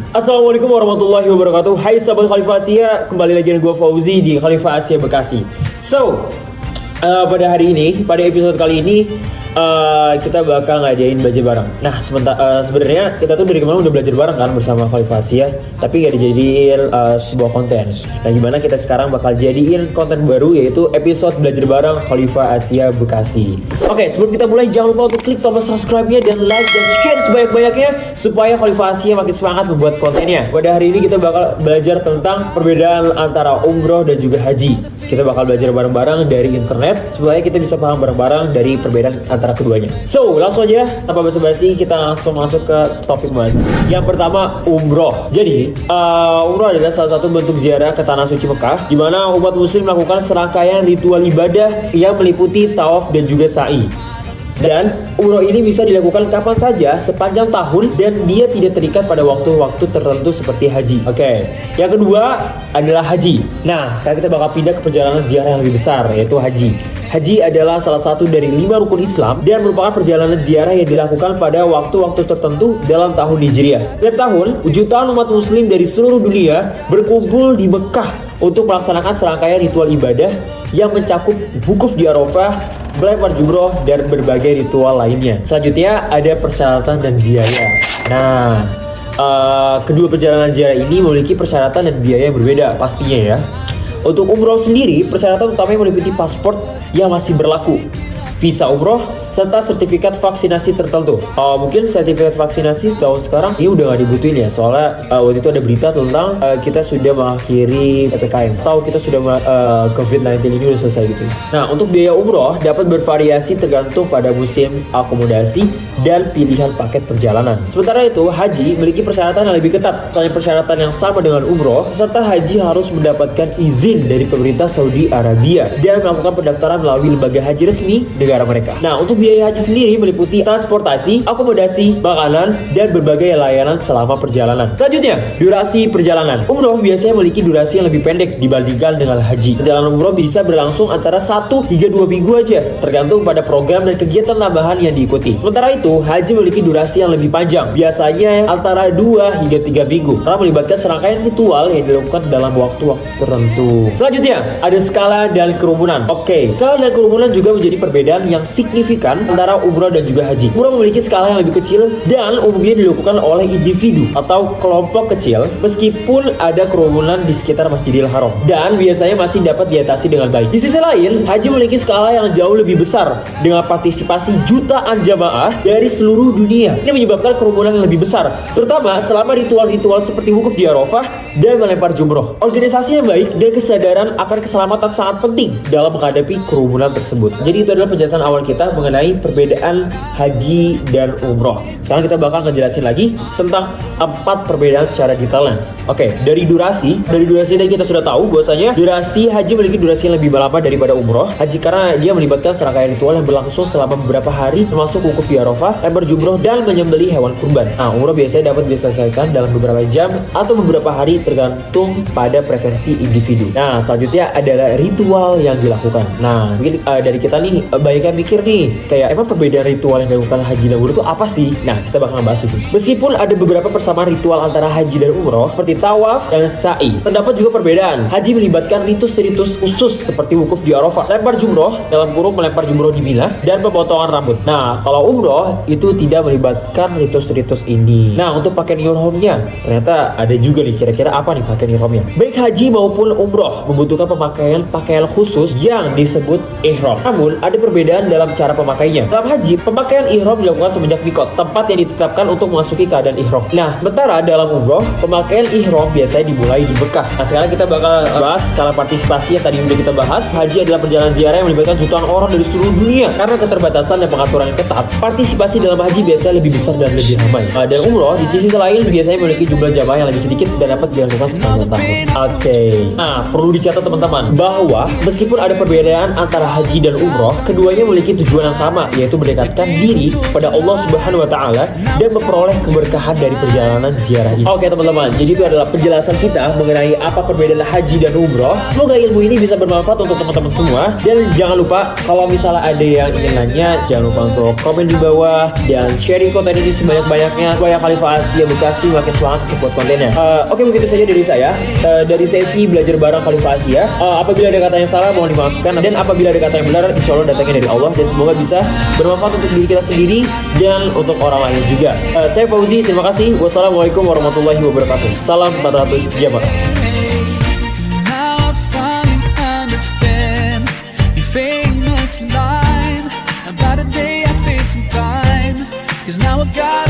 Assalamualaikum warahmatullahi wabarakatuh. Hai sahabat Khalifah Asia, kembali lagi dengan gue Fauzi di Khalifah Asia Bekasi. Pada hari ini, pada episode kali ini kita bakal ngadain belajar bareng. Nah, sebenarnya kita tuh dari kemarin udah belajar bareng kan bersama Khalifah Asia, tapi gak dijadiin sebuah konten. Nah, gimana kita sekarang bakal jadiin konten baru, yaitu episode belajar bareng Khalifah Asia Bekasi. Oke, sebelum kita mulai jangan lupa untuk klik tombol subscribe-nya dan like dan share sebanyak-banyaknya supaya Khalifah Asia makin semangat membuat kontennya. Pada hari ini kita bakal belajar tentang perbedaan antara umroh dan juga haji. Kita bakal belajar bareng-bareng dari internet supaya kita bisa paham bareng-bareng dari perbedaan antara keduanya. Langsung aja tanpa basa-basi kita langsung masuk ke topik bahas. Yang pertama, umroh. Jadi, umroh adalah salah satu bentuk ziarah ke tanah suci Mekah, di mana umat muslim melakukan serangkaian ritual ibadah yang meliputi tawaf dan juga sa'i. Dan umroh ini bisa dilakukan kapan saja sepanjang tahun dan dia tidak terikat pada waktu-waktu tertentu seperti haji. Oke. Yang kedua adalah haji. Nah, sekarang kita bakal pindah ke perjalanan ziarah yang lebih besar, yaitu haji. Haji adalah salah satu dari 5 rukun Islam dan merupakan perjalanan ziarah yang dilakukan pada waktu-waktu tertentu dalam tahun Hijriah. Setiap tahun, jutaan umat muslim dari seluruh dunia berkumpul di Mekah untuk melaksanakan serangkaian ritual ibadah yang mencakup wukuf di Arafah, melempar jumroh, dan berbagai ritual lainnya. Selanjutnya ada persyaratan dan biaya. Nah, kedua perjalanan ziarah ini memiliki persyaratan dan biaya yang berbeda pastinya ya. Untuk umroh sendiri, persyaratan utamanya meliputi paspor yang masih berlaku, visa umroh, serta sertifikat vaksinasi tertentu. Mungkin sertifikat vaksinasi tahun sekarang ini udah gak dibutuhin ya, soalnya waktu itu ada berita tentang kita sudah mengakhiri PPKM atau kita sudah COVID-19 ini udah selesai gitu. Nah, untuk biaya umroh dapat bervariasi tergantung pada musim akomodasi dan pilihan paket perjalanan. Sementara itu, haji memiliki persyaratan yang lebih ketat. Selain persyaratan yang sama dengan umroh, peserta haji harus mendapatkan izin dari pemerintah Saudi Arabia dan melakukan pendaftaran melalui lembaga haji resmi negara mereka. Nah, untuk biaya haji sendiri meliputi transportasi, akomodasi, makanan, dan berbagai layanan selama perjalanan. Selanjutnya, durasi perjalanan. Umroh biasanya memiliki durasi yang lebih pendek dibandingkan dengan haji. Perjalanan umroh bisa berlangsung antara 1 hingga 2 minggu aja, tergantung pada program dan kegiatan tambahan yang diikuti. Sementara itu, haji memiliki durasi yang lebih panjang, biasanya antara 2 hingga 3 minggu, karena melibatkan serangkaian ritual yang dilakukan dalam waktu-waktu tertentu. Selanjutnya, ada skala dan kerumunan. Oke, skala dan kerumunan juga menjadi perbedaan yang signifikan antara umroh dan juga haji. Umroh memiliki skala yang lebih kecil dan umumnya dilakukan oleh individu atau kelompok kecil, meskipun ada kerumunan di sekitar Masjidil Haram, dan biasanya masih dapat diatasi dengan baik. Di sisi lain, haji memiliki skala yang jauh lebih besar dengan partisipasi jutaan jamaah dari seluruh dunia. Ini menyebabkan kerumunan yang lebih besar, terutama selama ritual-ritual seperti wukuf di Arafah dan melempar jumroh. Organisasi yang baik dan kesadaran akan keselamatan sangat penting dalam menghadapi kerumunan tersebut. Jadi itu adalah penjelasan awal kita mengenai perbedaan haji dan umroh. Sekarang kita bakal ngejelasin lagi tentang 4 perbedaan secara detailnya. Oke, dari durasi tadi kita sudah tahu bahwasanya durasi haji memiliki durasi yang lebih lama daripada umroh. Haji karena dia melibatkan serangkaian ritual yang berlangsung selama beberapa hari, termasuk wukuf di Arafah, lempar jumroh, dan menyembelih hewan kurban. Nah, umroh biasanya dapat diselesaikan dalam beberapa jam atau beberapa hari tergantung pada preferensi individu. Nah, selanjutnya adalah ritual yang dilakukan. Nah, mungkin dari kita nih banyak yang mikir nih, kayak emang perbedaan ritual yang dilakukan haji dan umroh itu apa sih? Nah, kita bakal ngebahas di sini. Meskipun ada beberapa persamaan ritual antara haji dan umroh seperti tawaf dan sa'i, terdapat juga perbedaan. Haji melibatkan ritus-ritus khusus seperti wukuf di Arafah, lempar jumroh dalam kurung melempar jumroh di Mina, dan pemotongan rambut. Nah, kalau umroh itu tidak melibatkan ritus-ritus ini. Nah, untuk pakaian ihramnya ternyata ada juga nih, kira-kira apa nih pakaian ihramnya? Baik haji maupun umroh membutuhkan pakaian khusus yang disebut ihram. Namun, ada perbedaan dalam cara pemakaiannya. Dalam haji, pemakaian ihram dilakukan semenjak mikot, tempat yang ditetapkan untuk memasuki keadaan ihram. Nah, sementara dalam umroh, pemakaian ihram biasanya dimulai di Mekah. Nah, sekarang kita bakal bahas skala partisipasi yang tadi udah kita bahas. Haji adalah perjalanan ziarah yang melibatkan jutaan orang dari seluruh dunia. Karena keterbatasan dan pengaturan yang ketat, partisipasi dalam haji biasanya lebih besar dan lebih ramai. Dan umroh di sisi lain biasanya memiliki jumlah jamaah yang lebih sedikit dan dapat dilakukan sepanjang tahun. Oke. Nah, perlu dicatat teman-teman bahwa meskipun ada perbedaan antara haji dan umroh, keduanya memiliki tujuan yang sama, pertama, yaitu mendekatkan diri pada Allah Subhanahu wa Ta'ala dan memperoleh keberkahan dari perjalanan ziarah ini. Oke teman-teman, jadi itu adalah penjelasan kita mengenai apa perbedaan haji dan umroh. Semoga ilmu ini bisa bermanfaat untuk teman-teman semua. Dan jangan lupa, kalau misalnya ada yang ingin nanya, jangan lupa untuk komen di bawah dan sharing konten ini sebanyak-banyaknya supaya Khalifah Asia Bekasi makin semangat untuk buat kontennya. Oke, begitu saja dari saya, dari sesi belajar bareng Khalifah Asia. Apabila ada kata yang salah mohon dimaafkan, dan apabila ada kata yang benar insya Allah datangnya dari Allah, dan semoga bisa bermanfaat untuk diri kita sendiri dan untuk orang lain juga. Saya Fauzi, terima kasih. Wassalamualaikum warahmatullahi wabarakatuh. Salam 400 jamaah. Now I finally understand the famous line about a day I'd face in time. 'Cause now I've got